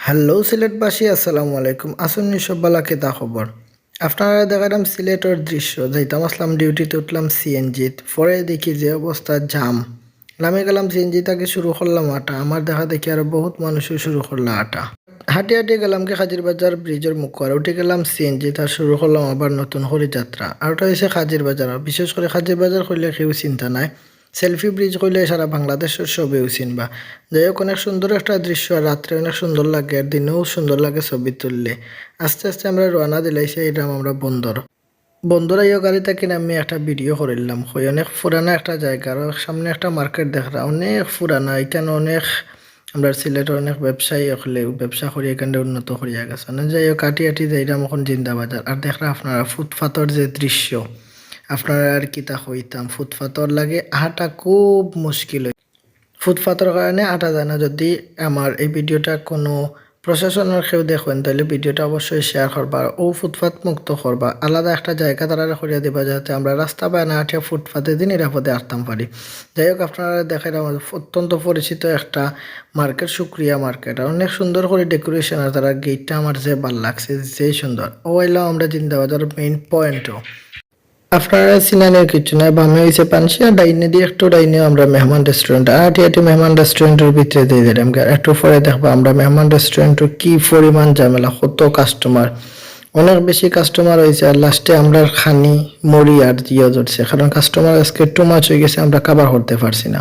Hello সিলেটবাসী, আসসালামু আলাইকুম। আসুন সব বালা কেতা খবর। আপনারা দেখালাম সিলেটের দৃশ্য, যাইতাম আসলাম ডিউটিতে, উঠলাম সিএনজিত, পরে দেখি যে অবস্থা জাম। নামে গেলাম সিএনজি, তাকে শুরু করলাম আটা। আমার দেখা দেখি আরো বহুত মানুষও শুরু করলো আটা। হাঁটি হাঁটি গেলাম কি হাজির বাজার ব্রিজের মুখ আর উঠে গেলাম সিএনজি, তার শুরু করলাম আবার নতুন হরিযাত্রা। আর ওটা হয়েছে হাজির বাজার। বিশেষ করে হাজির বাজার করলে কেউ চিন্তা নাই, সেলফি ব্রিজ করলে সারা বাংলাদেশের সবেও চিনবা। যাই হোক, অনেক সুন্দর একটা দৃশ্য, আর রাত্রে অনেক সুন্দর লাগে, আর দিনেও সুন্দর লাগে ছবি তুললে। আস্তে আস্তে আমরা রওনা দিলাইছি, এলাম আমরা বন্দর। বন্ধুরা ইয়ে গাড়ি থেকে আমি একটা ভিডিও করিলাম, হই অনেক পুরানা একটা জায়গা, আর সামনে একটা মার্কেট দেখরা অনেক পুরানা। এখানে অনেক আমরা সিলেটের অনেক ব্যবসায়ী হলে ব্যবসা করি, এখানে উন্নত করিয়া গেছে না। যাই হোক, কাটি কাটি যাইলাম এখন জিন্দাবাজার। আর দেখরা আপনারা ফুটপাথর যে দৃশ্য, আপনারা আর কি তা হইতাম, ফুটপাথর লাগে হাঁটা খুব মুশকিল। ফুটপাথর কারণে আটা যায় না। যদি আমার এই ভিডিওটা কোনো প্রশাসনের কেউ দেখবেন, তাহলে ভিডিওটা অবশ্যই শেয়ার করবা, ও ফুটপাথ মুক্ত করবা, আলাদা একটা জায়গা তারা করিয়া দিবা, যাতে আমরা রাস্তা পায় না হাঁটিয়া ফুটপাথে দিয়ে নিরাপদে আসতাম পারি। যাই হোক, আপনারা দেখেন আমার অত্যন্ত পরিচিত একটা মার্কেট, শুক্রিয়া মার্কেট, আর অনেক সুন্দর করে ডেকোরেশন, আর তারা গেটটা আমার যে ভাল লাগছে, যে সুন্দর। ও এলাম আমরা জিন্দাবাজার মেইন পয়েন্টও। আপনারা সিনানের কিছু নাই, বামে হয়েছে পানসি, আর ডাইনে দিয়ে একটু ডাইনে আমরা মেহমান রেস্টুরেন্ট। আটি আটি মেহমান রেস্টুরেন্টের ভিতরে দিয়ে দিলাম। একটু পরে দেখবো আমরা মেহমান রেস্টুরেন্টের কি পরিমাণ ঝামেলা, কত কাস্টমার, অনেক বেশি কাস্টমার হয়েছে। আর লাস্টে আমরা খানি মরি আর দিয়ে ধরছে, কারণ কাস্টমার আজকে টু মাছ হয়ে গেছে, আমরা কাবার করতে পারছি না।